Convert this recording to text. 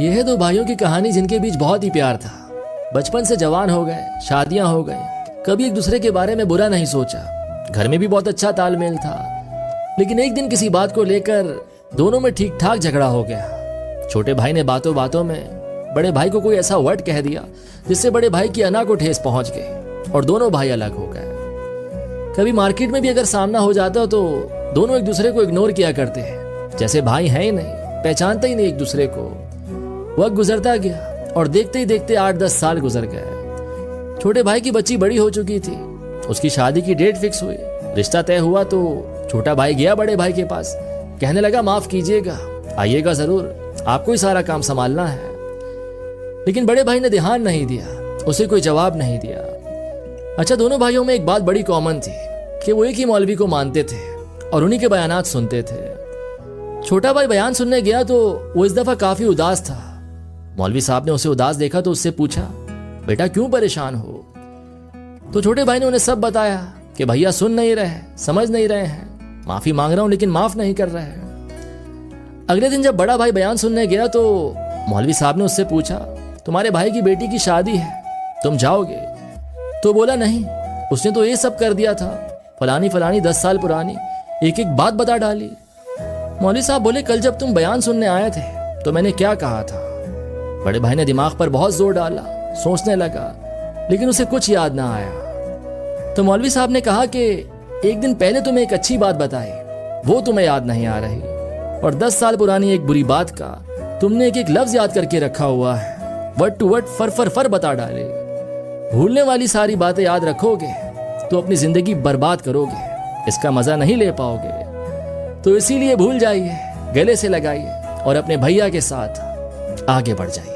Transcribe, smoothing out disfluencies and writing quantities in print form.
यह है दो भाइयों की कहानी जिनके बीच बहुत ही प्यार था। बचपन से जवान हो गए, शादियां हो गई, कभी एक दूसरे के बारे में बुरा नहीं सोचा। घर में भी बहुत अच्छा तालमेल था, लेकिन एक दिन किसी बात को लेकर दोनों में ठीक ठाक झगड़ा हो गया। छोटे भाई ने बातों बातों में बड़े भाई को कोई ऐसा वर्ड कह दिया जिससे बड़े भाई की अना को ठेस पहुंच गई और दोनों भाई अलग हो गए। कभी मार्केट में भी अगर सामना हो जाता तो दोनों एक दूसरे को इग्नोर किया करते हैं, जैसे भाई हैं ही नहीं, पहचानते ही नहीं एक दूसरे को। वक्त गुजरता गया और देखते ही देखते 8-10 साल गुजर गए। छोटे भाई की बच्ची बड़ी हो चुकी थी, उसकी शादी की डेट फिक्स हुई। रिश्ता तय हुआ तो छोटा भाई गया बड़े भाई के पास, कहने लगा माफ कीजिएगा, आइएगा जरूर, आपको ही सारा काम संभालना है। लेकिन बड़े भाई ने ध्यान नहीं दिया, उसे कोई जवाब नहीं दिया। अच्छा, दोनों भाइयों में एक बात बड़ी कॉमन थी कि वो एक ही मौलवी को मानते थे और उन्हीं के बयानात सुनते थे। छोटा भाई बयान सुनने गया तो वो इस दफा काफी उदास था। मौलवी साहब ने उसे उदास देखा तो उससे पूछा, बेटा क्यों परेशान हो? तो छोटे भाई ने उन्हें सब बताया कि भैया सुन नहीं रहे, समझ नहीं रहे हैं, माफी मांग रहा हूं लेकिन माफ नहीं कर रहे हैं। अगले दिन जब बड़ा भाई बयान सुनने गया तो मौलवी साहब ने उससे पूछा, तुम्हारे भाई की बेटी की शादी है, तुम जाओगे? तो बोला नहीं, उसने तो ये सब कर दिया था, फलानी फलानी 10 साल पुरानी एक एक बात बता डाली। मौलवी साहब बोले, कल जब तुम बयान सुनने आए थे तो मैंने क्या कहा था? बड़े भाई ने दिमाग पर बहुत जोर डाला, सोचने लगा, लेकिन उसे कुछ याद ना आया। तो मौलवी साहब ने कहा कि एक दिन पहले तुम्हें एक अच्छी बात बताई, वो तुम्हें याद नहीं आ रही, और 10 साल पुरानी एक बुरी बात का तुमने एक एक लफ्ज याद करके रखा हुआ है, वर्ड टू वर्ड फर फर फर बता डाले। भूलने वाली सारी बातें याद रखोगे तो अपनी जिंदगी बर्बाद करोगे, इसका मजा नहीं ले पाओगे। तो इसीलिए भूल जाइए, गले से लगाइए और अपने भैया के साथ आगे बढ़ जाइए।